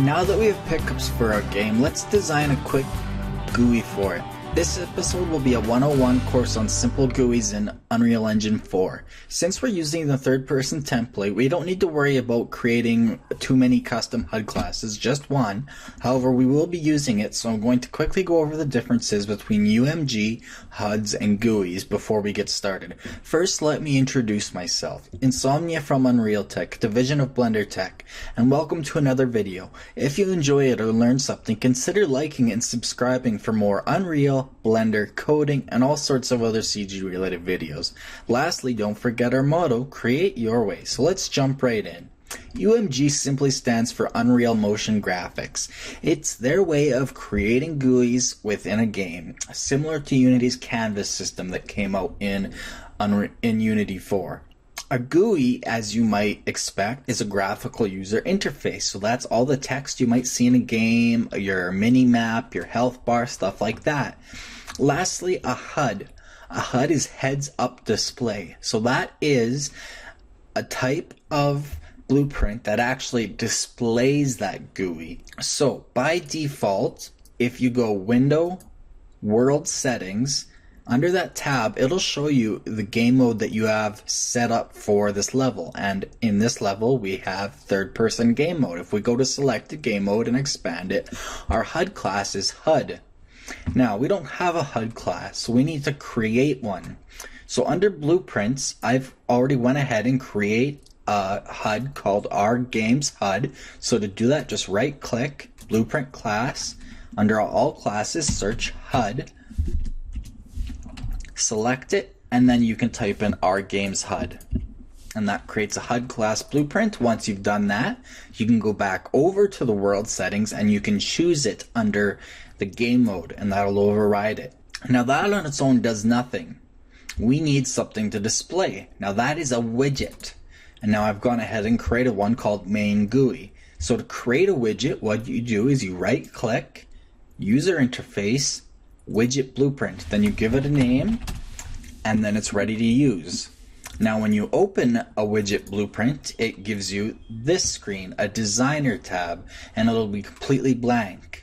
Now that we have pickups for our game, let's design a quick GUI for it. This episode will be a 101 course on simple GUIs in Unreal Engine 4. Since we're using the third-person template, we don't need to worry about creating too many custom HUD classes, just one. However, we will be using it, so I'm going to quickly go over the differences between UMG, HUDs, and GUIs before we get started. First, let me introduce myself. Insomnia from Unreal Tech, division of Blender Tech, and welcome to another video. If you enjoy it or learn something, consider liking and subscribing for more Unreal, Blender, coding, and all sorts of other CG related videos. Lastly, don't forget our motto, create your way. So let's jump right in. UMG simply stands for Unreal Motion Graphics. It's their way of creating GUIs within a game, similar to Unity's Canvas system that came out in Unity 4. A GUI, as you might expect, is a graphical user interface. So that's all the text you might see in a game, your mini-map, your health bar, stuff like that. Lastly, a HUD. A HUD is heads-up display. So that is a type of blueprint that actually displays that GUI. So by default, if you go Window, World Settings, under that tab, it'll show you the game mode that you have set up for this level. And in this level, we have third-person game mode. If we go to selected game mode and expand it, our HUD class is HUD. Now, we don't have a HUD class, so we need to create one. So under Blueprints, I've already went ahead and create a HUD called our game's HUD. So to do that, just right-click, Blueprint Class. Under all classes, search HUD. Select it, and then you can type in our game's HUD. And that creates a HUD class blueprint. Once you've done that, you can go back over to the world settings and you can choose it under the game mode, and that'll override it. Now that on its own does nothing. We need something to display. Now that is a widget. And now I've gone ahead and created one called main GUI. So to create a widget, what you do is you right click, user interface, widget blueprint, then you give it a name, and then it's ready to use. Now when you open a widget blueprint, it gives you this screen, a designer tab, and it'll be completely blank.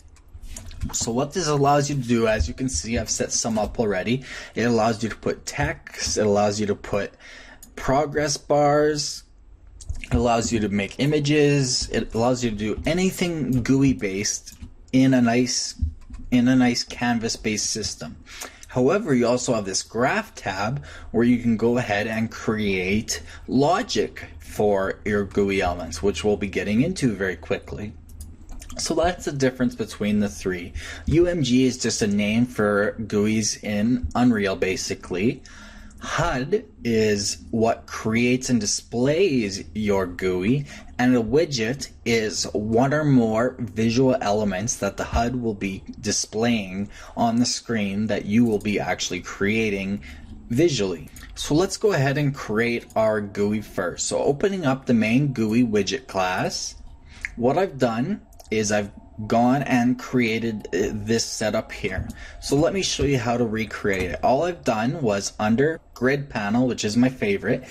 So what this allows you to do, as you can see, I've set some up already. It allows you to put text, it allows you to put progress bars, it allows you to make images, it allows you to do anything GUI based in a nice canvas-based system. However, you also have this graph tab where you can go ahead and create logic for your GUI elements, which we'll be getting into very quickly. So that's the difference between the three. UMG is just a name for GUIs in Unreal, basically. HUD is what creates and displays your GUI, and a widget is one or more visual elements that the HUD will be displaying on the screen that you will be actually creating visually. So let's go ahead and create our GUI first. So opening up the main GUI widget class, what I've done is I've gone and created this setup here. So let me show you how to recreate it. All I've done was under grid panel, which is my favorite.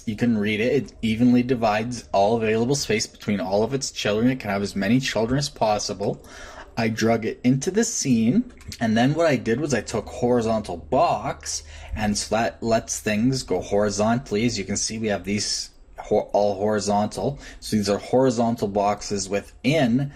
You can read it. It evenly divides all available space between all of its children. It can have as many children as possible. I drug it into the scene, and then what I did was I took horizontal box, and so that lets things go horizontally. As you can see, we have these all horizontal. So these are horizontal boxes within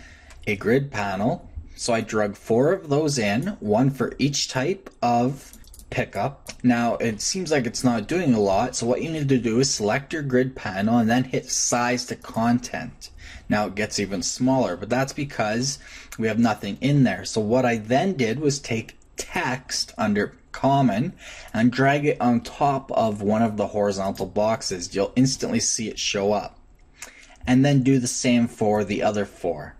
a grid panel. So I drug 4 of those in, one for each type of pickup. Now it seems like it's not doing a lot, so what you need to do is select your grid panel and then hit size to content. Now it gets even smaller, but that's because we have nothing in there. So what I then did was take text under common and drag it on top of one of the horizontal boxes. You'll instantly see it show up. And then do the same for the other 4.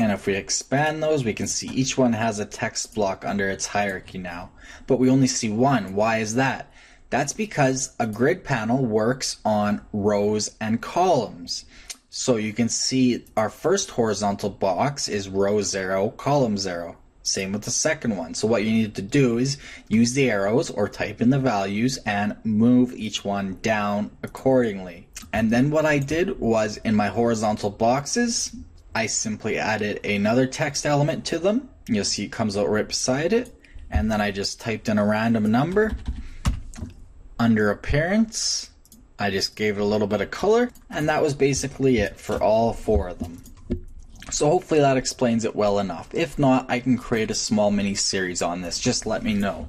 And if we expand those, we can see each one has a text block under its hierarchy now. But we only see one. Why is that? That's because a grid panel works on rows and columns. So you can see our first horizontal box is row 0, column 0. Same with the second one. So what you need to do is use the arrows or type in the values and move each one down accordingly. And then what I did was in my horizontal boxes, I simply added another text element to them. You'll see it comes out right beside it. And then I just typed in a random number. Under appearance, I just gave it a little bit of color, and that was basically it for all 4 of them. So hopefully that explains it well enough. If not, I can create a small mini series on this. Just let me know.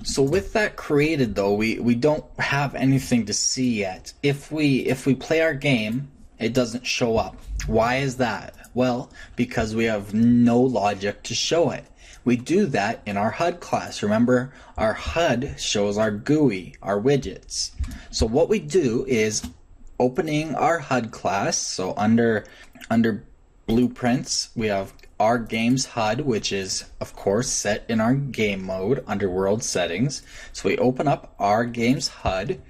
So with that created though, we don't have anything to see yet. If we play our game, it doesn't show up. Why is that? Well, because we have no logic to show it. We do that in our HUD class. Remember, our HUD shows our GUI, our widgets. So what we do is opening our HUD class. So under blueprints, we have our game's HUD, which is of course set in our game mode under world settings. So we open up our game's HUD.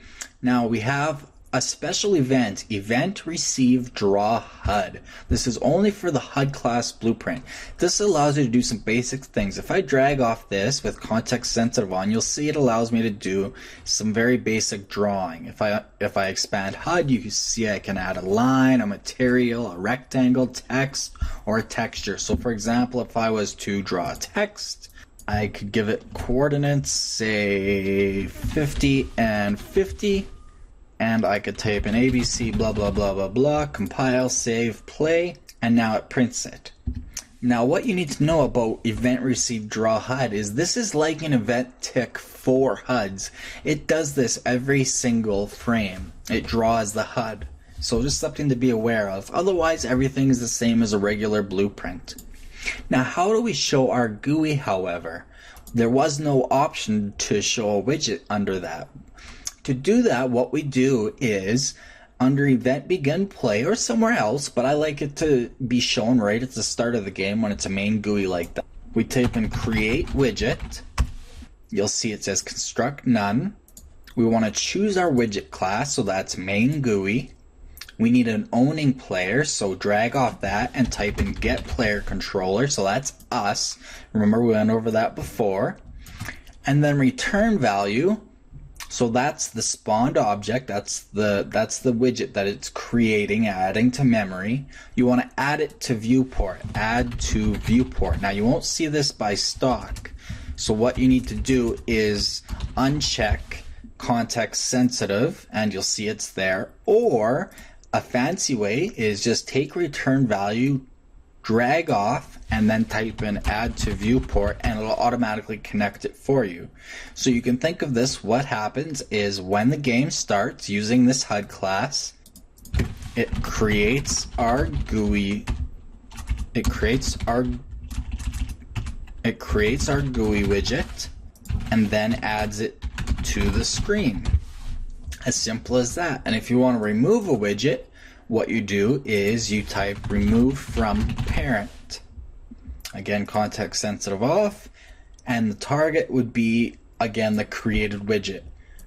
Now we have a special event receive draw HUD. This is only for the HUD class blueprint. This allows you to do some basic things. If I drag off this with context sensitive on, you'll see it allows me to do some very basic drawing. If I expand HUD, you can see I can add a line, a material, a rectangle, text, or a texture. So for example, if I was to draw a text, I could give it coordinates, say 50 and 50. And I could type in ABC blah blah blah blah blah, compile, save, play, and now it prints it. Now what you need to know about event receive draw HUD is this is like an event tick for HUDs. It does this every single frame. It draws the HUD. So just something to be aware of. Otherwise everything is the same as a regular blueprint. Now how do we show our GUI, however? There was no option to show a widget under that. To do that, what we do is under event begin play or somewhere else, but I like it to be shown right at the start of the game when it's a main GUI like that. We type in create widget. You'll see it says construct none. We want to choose our widget class, so that's main GUI. We need an owning player, so drag off that and type in get player controller, so that's us. Remember we went over that before. And then return value. So that's the spawned object, that's the widget that it's creating, adding to memory. You want to add it to viewport, add to viewport. Now you won't see this by stock. So what you need to do is uncheck context sensitive and you'll see it's there. Or a fancy way is just take return value, drag off, and then type in add to viewport and it'll automatically connect it for you. So you can think of this, what happens is when the game starts using this HUD class, it creates our GUI, it creates our GUI widget and then adds it to the screen. As simple as that. And if you want to remove a widget, what you do is you type remove from parent. Again, context sensitive off, and the target would be, again, the created widget.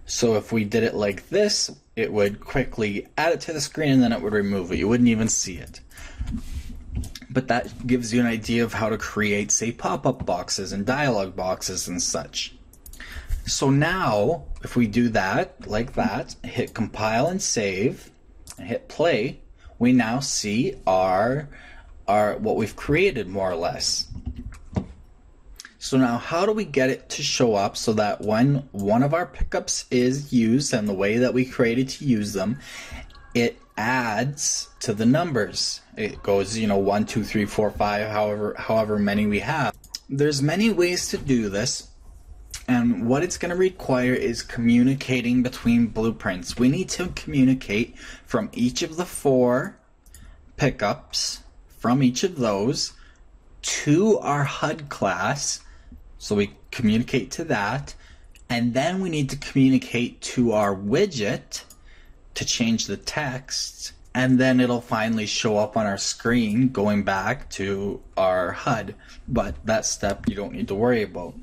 So if we did it like this, it would quickly add it to the screen and then it would remove it. You wouldn't even see it. But that gives you an idea of how to create, say, pop-up boxes and dialog boxes and such. So now, if we do that, like that, hit compile and save, and hit play, we now see our what we've created more or less. So now how do we get it to show up so that when one of our pickups is used and the way that we created to use them, it adds to the numbers. It goes, 1, 2, 3, 4, 5, however many we have. There's many ways to do this. And what it's going to require is communicating between blueprints. We need to communicate from each of the 4 pickups, from each of those, to our HUD class. So we communicate to that. And then we need to communicate to our widget to change the text. And then it'll finally show up on our screen going back to our HUD. But that step you don't need to worry about.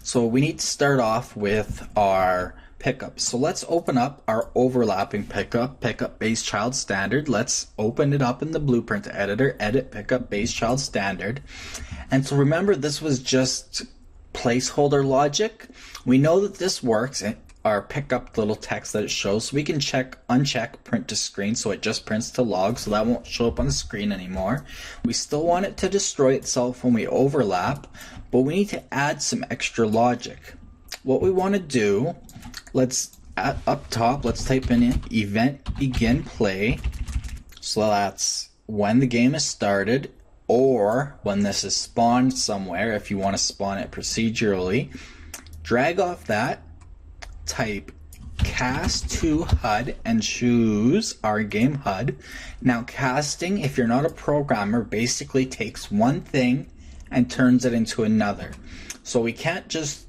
So we need to start off with our pickups. So let's open up our overlapping pickup base child standard. Let's open it up in the blueprint editor, edit pickup base child standard. And so remember, this was just placeholder logic. We know that this works our pickup little text that it shows. So we can uncheck print to screen, so it just prints to log, so that won't show up on the screen anymore. We still want it to destroy itself when we overlap, but we need to add some extra logic. What we want to do, up top, let's type in event begin play. So that's when the game is started, or when this is spawned somewhere, if you want to spawn it procedurally. Drag off that, type cast to HUD, and choose our game HUD. Now casting, if you're not a programmer, basically takes one thing and turns it into another. So we can't just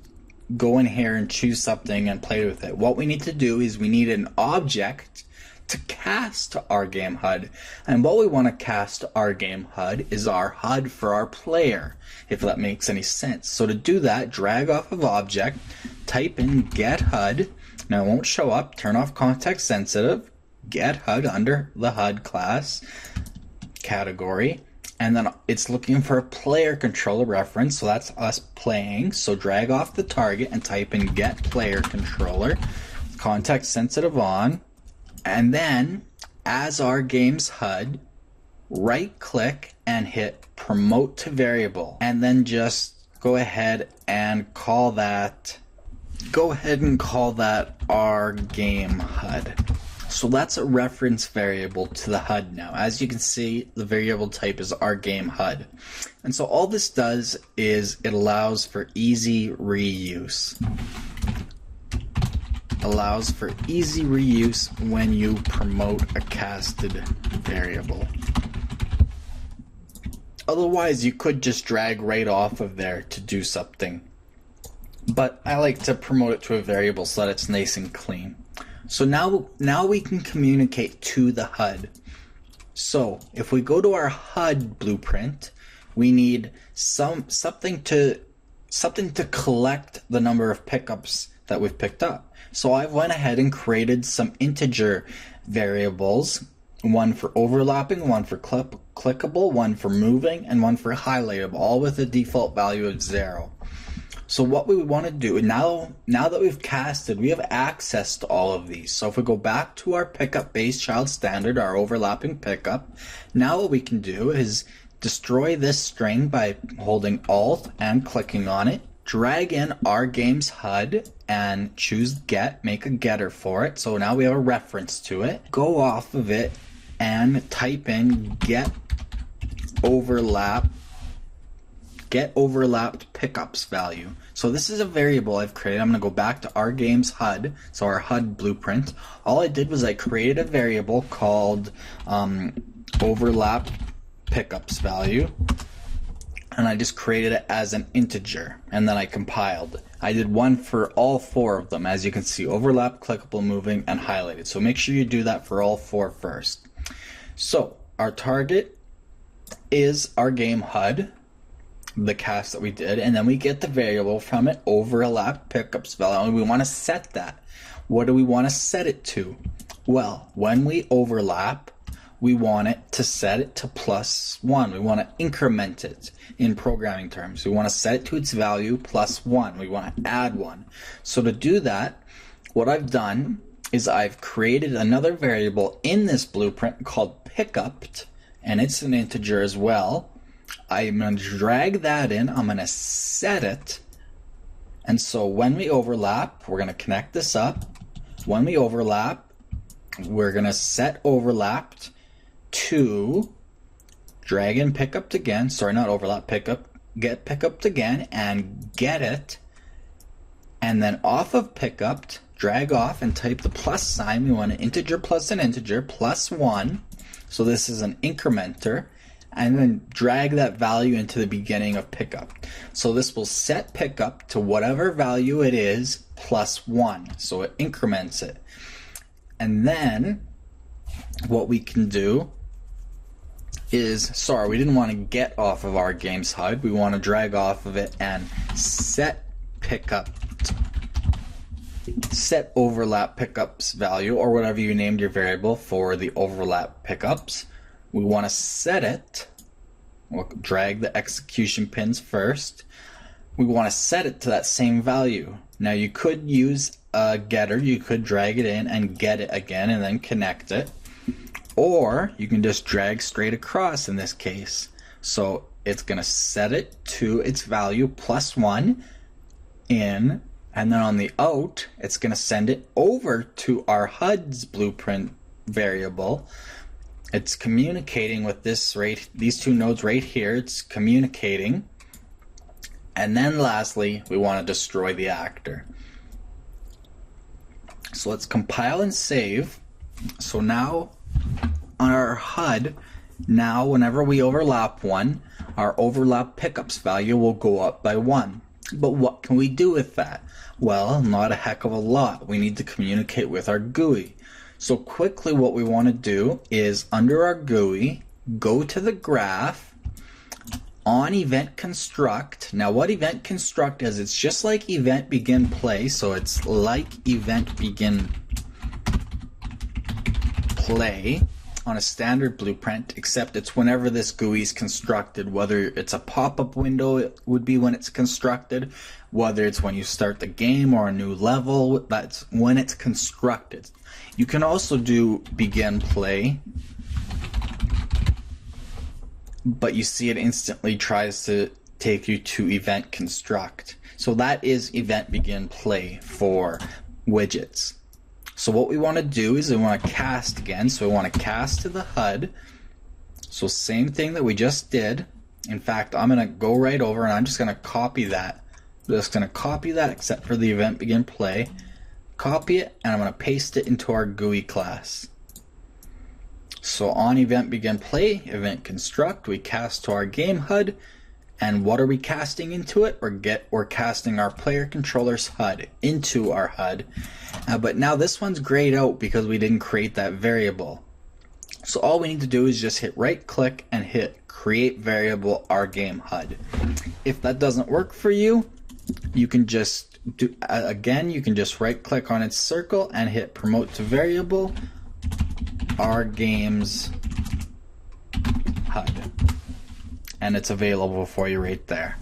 go in here and choose something and play with it. What we need to do is we need an object to cast to our game HUD, and what we want to cast to our game HUD is our HUD for our player, if that makes any sense. So to do that, drag off of object, type in get HUD. Now it won't show up. Turn off context sensitive, get HUD under the HUD class category, and then it's looking for a player controller reference, so that's us playing. So drag off the target and type in get player controller, context sensitive on. And then, as our game's HUD, right click and hit promote to variable, and then just go ahead and call that our game HUD. So that's a reference variable to the HUD now. As you can see, the variable type is our game HUD. And so all this does is it allows for easy reuse. When you promote a casted variable. Otherwise, you could just drag right off of there to do something. But I like to promote it to a variable so that it's nice and clean. So now we can communicate to the HUD. So if we go to our HUD blueprint, we need something to collect the number of pickups that we've picked up. So I went ahead and created some integer variables, one for overlapping, one for clickable, one for moving, and one for highlightable, all with a default value of 0. So what we want to do, now that we've casted, we have access to all of these. So if we go back to our pickup base child standard, our overlapping pickup, now what we can do is destroy this string by holding Alt and clicking on it, drag in our game's HUD and choose get, make a getter for it. So now we have a reference to it. Go off of it and type in get overlapped pickups value. So this is a variable I've created. I'm going to go back to our game's HUD, so our HUD blueprint. All I did was I created a variable called overlap pickups value, and I just created it as an integer, and then I compiled. I did one for all 4 of them, as you can see: overlap, clickable, moving, and highlighted. So make sure you do that for all 4 first. So our target is our game HUD, the cast that we did, and then we get the variable from it, overlap pickups value, and we want to set that. What do we want to set it to? Well, when we overlap, we want it to set it to +1. We want to increment it in programming terms. We want to set it to its value +1. We want to add 1. So to do that, what I've done is I've created another variable in this blueprint called pickupped, and it's an integer as well. I'm going to drag that in. I'm going to set it. And so when we overlap, we're going to connect this up. When we overlap, we're going to set overlapped to drag in pickupped again. Sorry, not overlap, pickup. Get pickupped again and get it. And then off of pickupped, drag off and type the plus sign. We want an integer plus an integer +1. So this is an incrementer. And then drag that value into the beginning of pickup. So this will set pickup to whatever value it is +1. So it increments it. And then what we can do is, sorry, we didn't want to get off of our game's HUD. We want to drag off of it and set overlap pickups value, or whatever you named your variable for the overlap pickups. We want to set it. We'll drag the execution pins first. We want to set it to that same value. Now you could use a getter, you could drag it in and get it again and then connect it. Or you can just drag straight across in this case. So it's going to set it to its value +1 in, and then on the out, it's going to send it over to our HUDs blueprint variable. It's communicating with these two nodes right here. It's communicating. And then lastly, we want to destroy the actor. So let's compile and save. So now on our HUD, now whenever we overlap one, our overlap pickups value will go up by 1. But what can we do with that? Well, not a heck of a lot. We need to communicate with our GUI. So quickly what we want to do is under our GUI, go to the graph, on event construct. Now what event construct is, it's just like event begin play, so it's like event begin play on a standard blueprint, except it's whenever this GUI is constructed, whether it's a pop-up window, it would be when it's constructed, whether it's when you start the game or a new level, that's when it's constructed. You can also do begin play, but you see it instantly tries to take you to event construct. So that is event begin play for widgets. So what we want to do is we want to cast again. So we want to cast to the HUD. So same thing that we just did. In fact, I'm going to go right over and I'm just going to copy that. I'm just going to copy that except for the event begin play. Copy it and I'm going to paste it into our GUI class. So on event begin play, event construct, we cast to our game HUD. And what are we casting into it? We're casting our player controller's HUD into our HUD. But now this one's grayed out because we didn't create that variable. So all we need to do is just hit right click and hit create variable our game HUD. If that doesn't work for you, you can just do again, you can just right click on its circle and hit promote to variable our game's HUD. And it's available for you right there.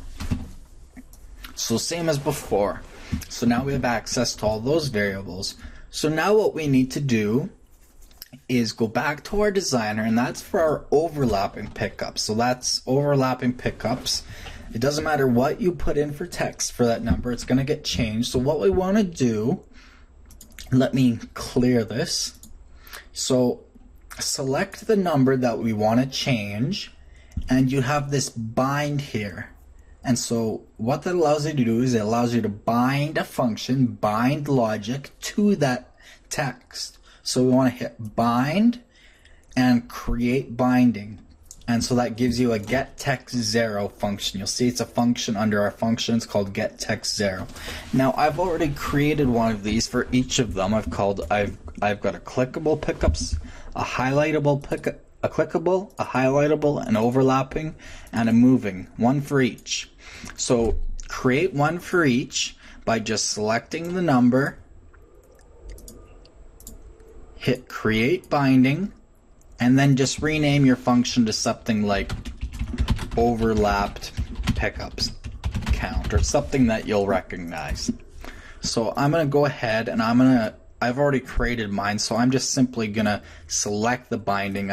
So same as before. So now we have access to all those variables. So now what we need to do is go back to our designer, and that's for our overlapping pickups. So that's overlapping pickups. It doesn't matter what you put in for text for that number, it's going to get changed. So what we want to do, let me clear this. So select the number that we want to change, and you have this bind here. And so what that allows you to do is it allows you to bind a function, bind logic to that text. So we want to hit bind and create binding. And so that gives you a getText0 function. You'll see it's a function under our functions called getText0. Now I've already created one of these for each of them. I've got a clickable pickups, a highlightable pickup, a clickable, a highlightable, an overlapping, and a moving, one for each. So create one for each by just selecting the number, hit create binding, and then just rename your function to something like overlapped pickups count or something that you'll recognize. So I'm going to go ahead and I've already created mine, so I'm just simply going to select the binding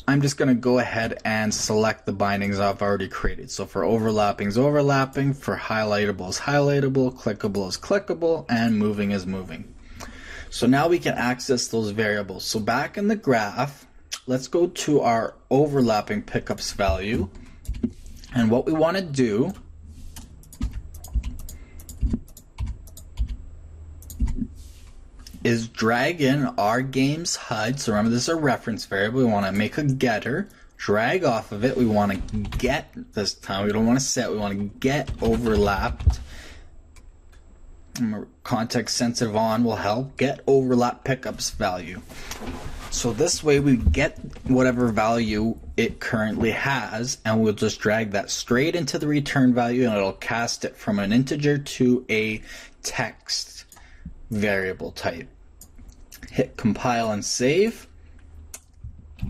I'm just going to go ahead and select the bindings I've already created. So for overlapping is overlapping, for highlightable is highlightable, clickable is clickable, and moving is moving. So now we can access those variables. So back in the graph, let's go to our overlapping pickups value. And what we want to do is drag in our game's HUD. So remember, this is a reference variable. We want to make a getter, drag off of it. We want to get this time. We don't want to set. We want to get overlapped. Context sensitive on will help. Get overlap pickups value. So this way we get whatever value it currently has, and we'll just drag that straight into the return value, and it'll cast it from an integer to a text variable type. Hit compile and save.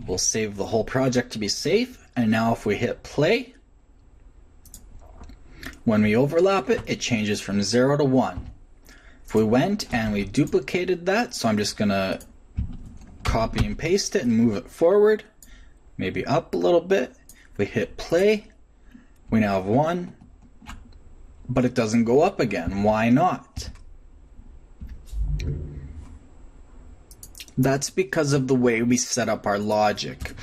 We'll save the whole project to be safe. And now if we hit play, When we overlap it, it changes from 0 to 1. If we went and we duplicated that, so I'm just going to copy and paste it and move it forward, maybe up a little bit. If we hit play, we now have 1, but it doesn't go up again. Why not? That's because of the way we set up our logic.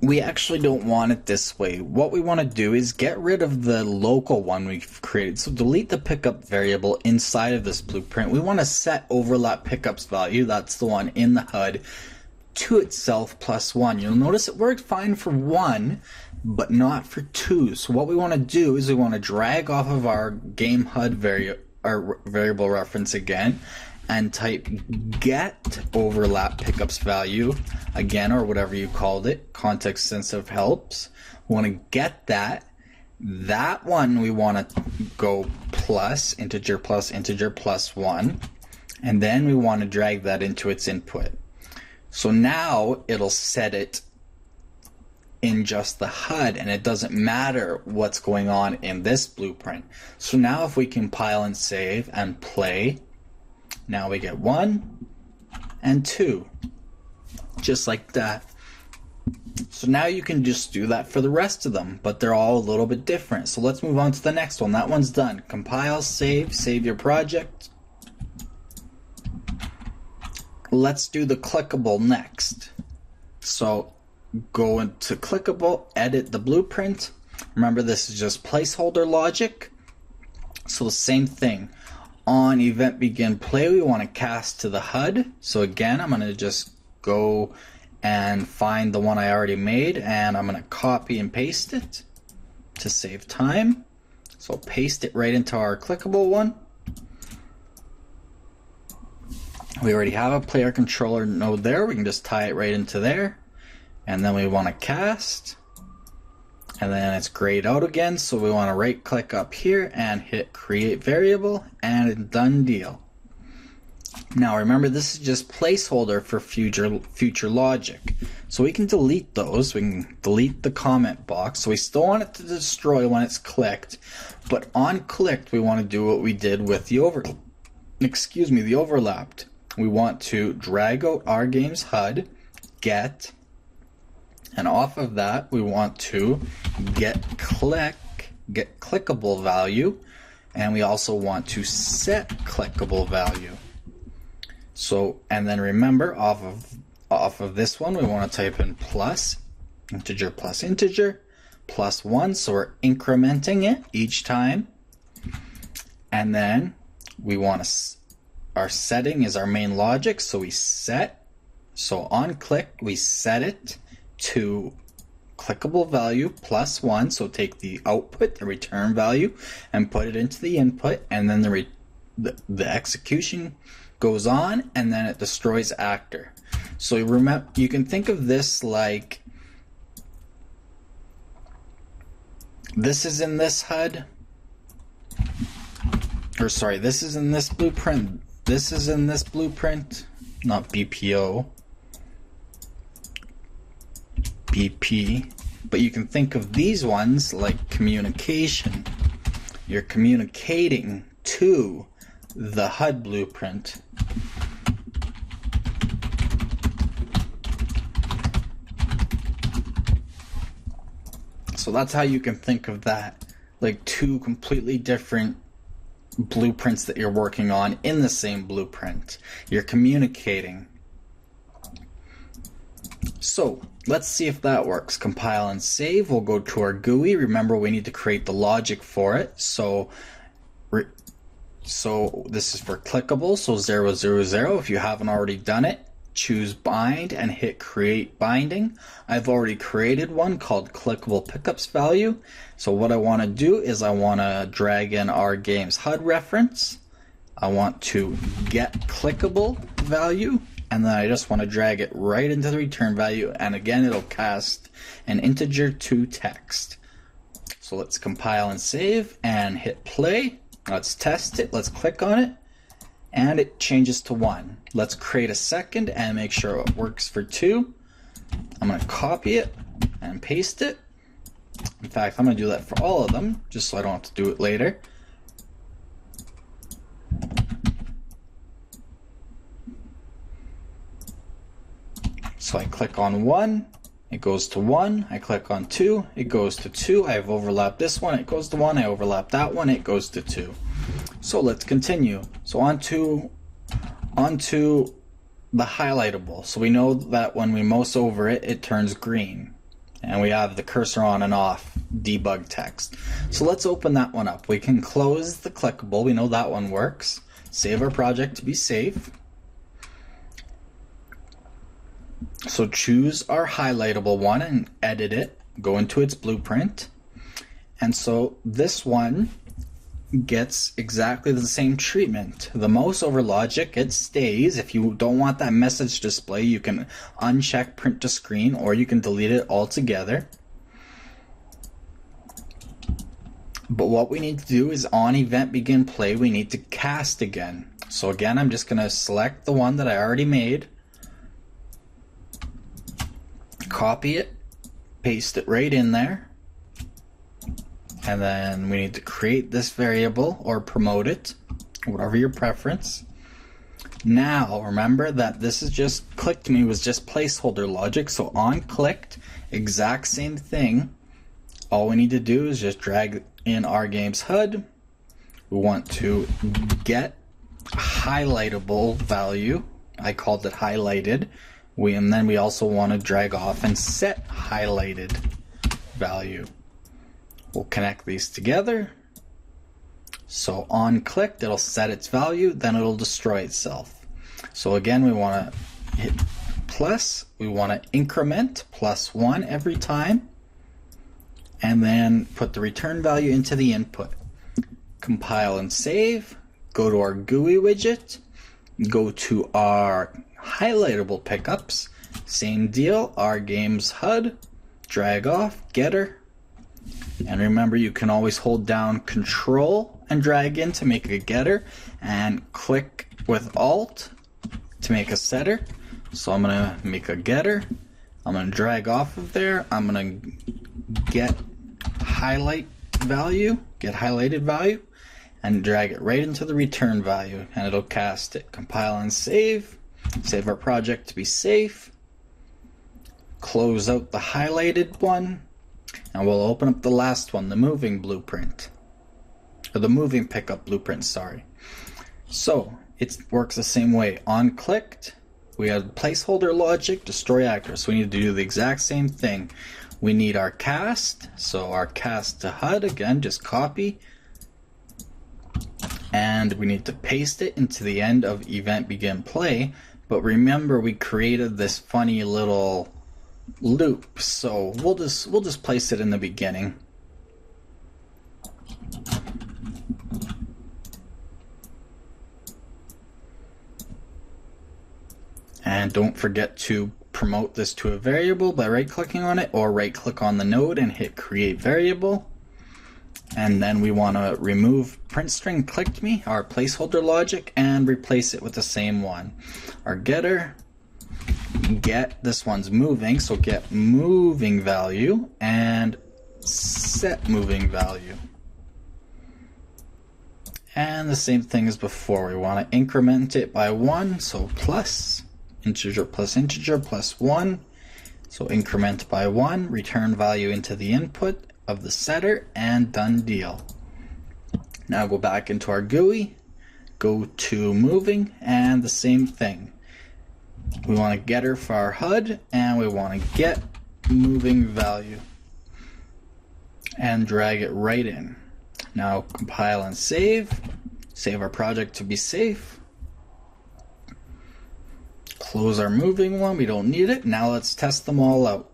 We actually don't want it this way. What we want to do is get rid of the local one we've created. So delete the pickup variable inside of this blueprint. We want to set overlap pickups value, that's the one in the HUD, to itself plus 1. You'll notice it worked fine for 1, but not for 2. So what we want to do is we want to drag off of our game HUD variable reference again, and type get overlap pickups value again, or whatever you called it, context sensitive helps. We want to get that. That one we want to go plus integer plus 1, and then we want to drag that into its input. So now it'll set it in just the HUD, and it doesn't matter what's going on in this blueprint. So now if we compile and save and play, now we get 1 and 2, just like that. So now you can just do that for the rest of them, but they're all a little bit different. So let's move on to the next one. That one's done. Compile, save your project. Let's do the clickable next. So go into clickable, edit the blueprint. Remember, this is just placeholder logic. So the same thing. On event begin play, we want to cast to the HUD. So again, I'm going to just go and find the one I already made, and I'm going to copy and paste it to save time. So paste it right into our clickable one. We already have a player controller node there. We can just tie it right into there. And then we want to cast. And then it's grayed out again, so we want to right click up here and hit create variable, and done deal. Now remember, this is just placeholder for future logic. So we can delete those. We can delete the comment box. So we still want it to destroy when it's clicked, but on clicked we want to do what we did with the overlapped. We want to drag out our game's HUD, get, and off of that we want to get clickable value, and we also want to set clickable value. So, and then remember, off of this one we want to type in plus integer plus 1, so we're incrementing it each time. And then we want to, our setting is our main logic, so we set, so on click we set it to clickable value plus 1, so take the output, the return value, and put it into the input, and then the execution goes on, and then it destroys actor. So remember, you can think of this like this is in this HUD, or sorry, this is in this blueprint, this is in this blueprint, not BPO, BP, but you can think of these ones like communication. You're communicating to the HUD blueprint. So that's how you can think of that, like two completely different blueprints that you're working on in the same blueprint. You're communicating. So let's see if that works. Compile and save. We'll go to our GUI. Remember, we need to create the logic for it. So this is for clickable, so 0, 0, 0. If you haven't already done it, choose bind and hit create binding. I've already created one called clickable pickups value. So what I want to do is I want to drag in our game's HUD reference. I want to get clickable value, and then I just want to drag it right into the return value, and again it'll cast an integer to text. So let's compile and save and hit play. Let's test it. Let's click on it, and it changes to 1. Let's create a second and make sure it works for 2. I'm going to copy it and paste it. In fact, I'm going to do that for all of them, just so I don't have to do it later. So I click on 1, it goes to 1. I click on 2, it goes to 2. I've overlapped this one, it goes to 1. I overlap that one, it goes to 2. So let's continue. So onto the highlightable. So we know that when we mouse over it, it turns green. And we have the cursor on and off debug text. So let's open that one up. We can close the clickable. We know that one works. Save our project to be safe. So choose our highlightable one and edit it. Go into its blueprint. And so this one gets exactly the same treatment. The mouse over logic, it stays. If you don't want that message display, you can uncheck print to screen, or you can delete it altogether. But what we need to do is on event begin play, we need to cast again. So again, I'm just going to select the one that I already made, copy it, paste it right in there. And then we need to create this variable or promote it, whatever your preference. Now remember that this is just clicked me was just placeholder logic, so on clicked, exact same thing. All we need to do is just drag in our game's HUD. We want to get a highlightable value. I called it highlighted. And then we also want to drag off and set highlighted value. We'll connect these together. So on clicked, it'll set its value, then it'll destroy itself. So again, we want to hit plus, we want to increment +1 every time, and then put the return value into the input. Compile and save, go to our GUI widget, go to our highlightable pickups, same deal, our game's HUD, drag off, getter. And remember, you can always hold down Control and drag in to make a getter, and click with Alt to make a setter. So I'm going to make a getter. I'm going to drag off of there. I'm going to get highlighted value, and drag it right into the return value, and it'll cast it. Compile and save. Save our project to be safe. Close out the highlighted one. And we'll open up the last one, the moving blueprint. Or the moving pickup blueprint, sorry. So, it works the same way. On clicked, we have placeholder logic, destroy actor. So we need to do the exact same thing. We need our cast. So our cast to HUD, again, just copy. And we need to paste it into the end of event begin play. But remember, we created this funny little loop, so we'll just place it in the beginning. And don't forget to promote this to a variable by right-clicking on it, or right-click on the node and hit create variable. And then we want to remove print string clicked me, our placeholder logic, and replace it with the same one. Our getter, get, this one's moving, so get moving value and set moving value. And the same thing as before, we want to increment it by 1, so plus integer plus 1. So increment by 1, return value into the input of the setter, and done deal. Now go back into our GUI, go to moving, and the same thing. We want a getter for our HUD, and we want to get moving value and drag it right in. Now compile and save our project to be safe. Close our moving one, we don't need it. Now let's test them all out.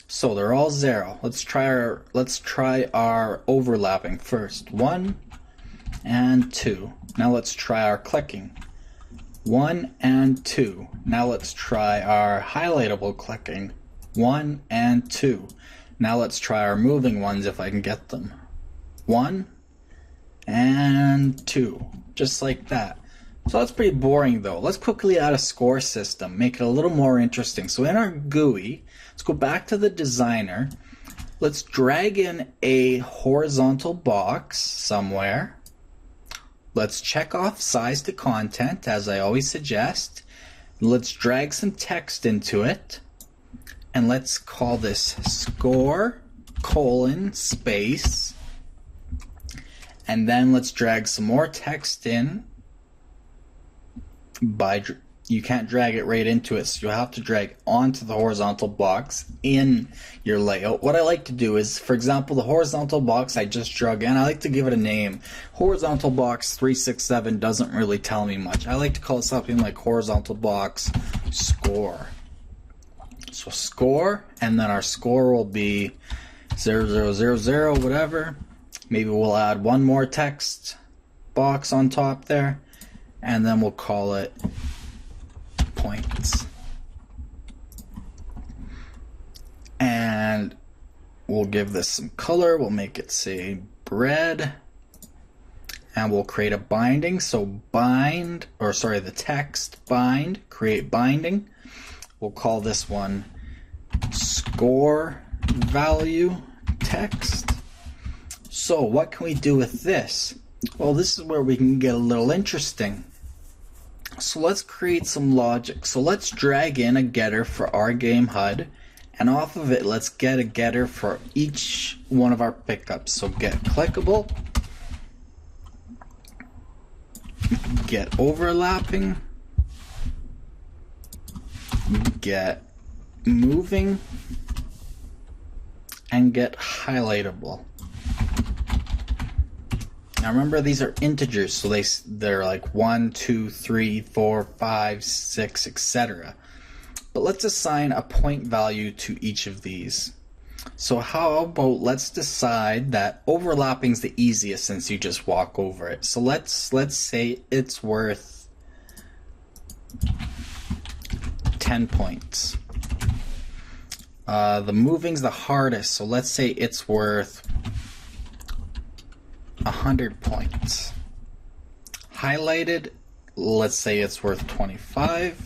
So they're all 0. Let's try our overlapping first. 1 and 2. Now let's try our clicking. 1 and 2. Now let's try our highlightable clicking. 1 and 2. Now let's try our moving ones if I can get them. 1 and 2. Just like that. So that's pretty boring though. Let's quickly add a score system, make it a little more interesting. So in our GUI, let's go back to the designer, Let's drag in a horizontal box somewhere. Let's check off size to content, as I always suggest. Let's drag some text into it. And let's call this score : space. And then let's drag some more text in. You can't drag it right into it, so you'll have to drag onto the horizontal box in your layout. What I like to do is, for example, the horizontal box I just drug in, I like to give it a name. Horizontal box 367 doesn't really tell me much. I like to call it something like horizontal box score. So score, and then our score will be 0000, whatever. Maybe we'll add one more text box on top there, and then we'll call it points. And we'll give this some color. We'll make it say red, and we'll create a binding. So the text bind, create binding. We'll call this one score value text. So what can we do with this? Well, this is where we can get a little interesting. So let's create some logic. So let's drag in a getter for our game HUD, and off of it let's get a getter for each one of our pickups. So get clickable, get overlapping, get moving, and get highlightable. Now remember, these are integers, so they're like 1, 2, 3, 4, 5, 6, etc. But let's assign a point value to each of these. So how about let's decide that overlapping is the easiest since you just walk over it. So let's say it's worth 10 points. The moving's the hardest, so let's say it's worth 100 points. Highlighted, let's say it's worth 25.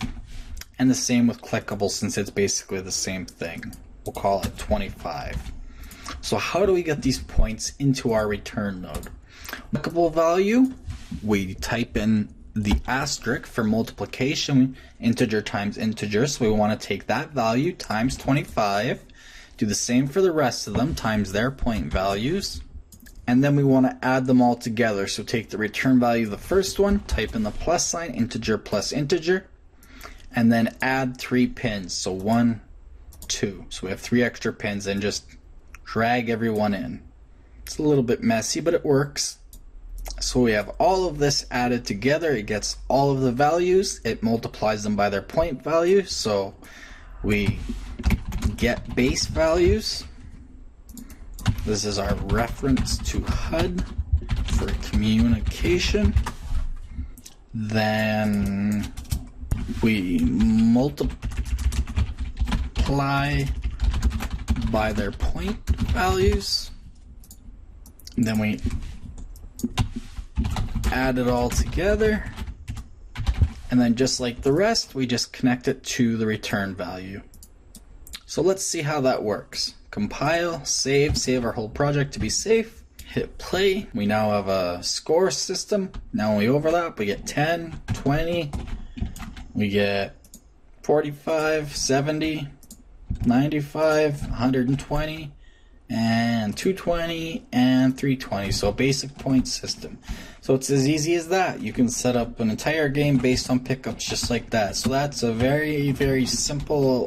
And the same with clickable, since it's basically the same thing. We'll call it 25. So how do we get these points into our return node? Clickable value, we type in the asterisk for multiplication, integer times integer, so we want to take that value times 25, do the same for the rest of them, times their point values, and then we want to add them all together. So take the return value of the first one, type in the plus sign, integer plus integer, and then add 3 pins, so 1, 2. So we have 3 extra pins, and just drag everyone in. It's a little bit messy, but it works. So we have all of this added together. It gets all of the values. It multiplies them by their point value. So we get base values. This is our reference to HUD for communication. Then we multiply by their point values. And then we add it all together, and then just like the rest, we just connect it to the return value. So let's see how that works. Compile, save our whole project to be safe, hit play. We now have a score system. Now when we overlap, we get 10, 20, we get 45, 70, 95, 120, and 220 and 320. So a basic point system. So it's as easy as that. You can set up an entire game based on pickups just like that. So that's a very, very simple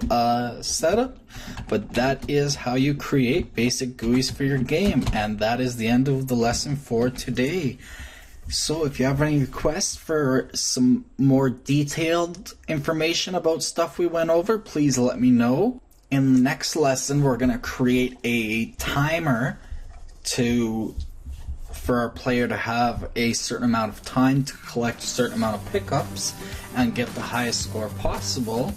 setup, but that is how you create basic GUIs for your game. And that is the end of the lesson for today. So if you have any requests for some more detailed information about stuff we went over, please let me know. In the next lesson, we're going to create a timer for our player to have a certain amount of time to collect a certain amount of pickups and get the highest score possible.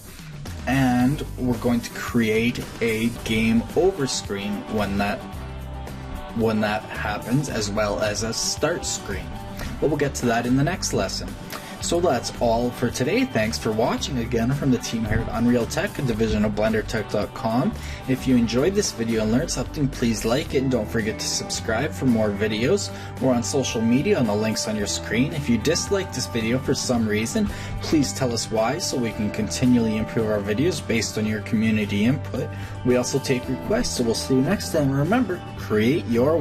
And we're going to create a game over screen when that happens, as well as a start screen. But we'll get to that in the next lesson. So that's all for today. Thanks for watching again from the team here at Unreal Tech, a division of BlenderTech.com. If you enjoyed this video and learned something, please like it and don't forget to subscribe for more videos. We're on social media on the links on your screen. If you disliked this video for some reason, please tell us why so we can continually improve our videos based on your community input. We also take requests, so we'll see you next time. Remember, create your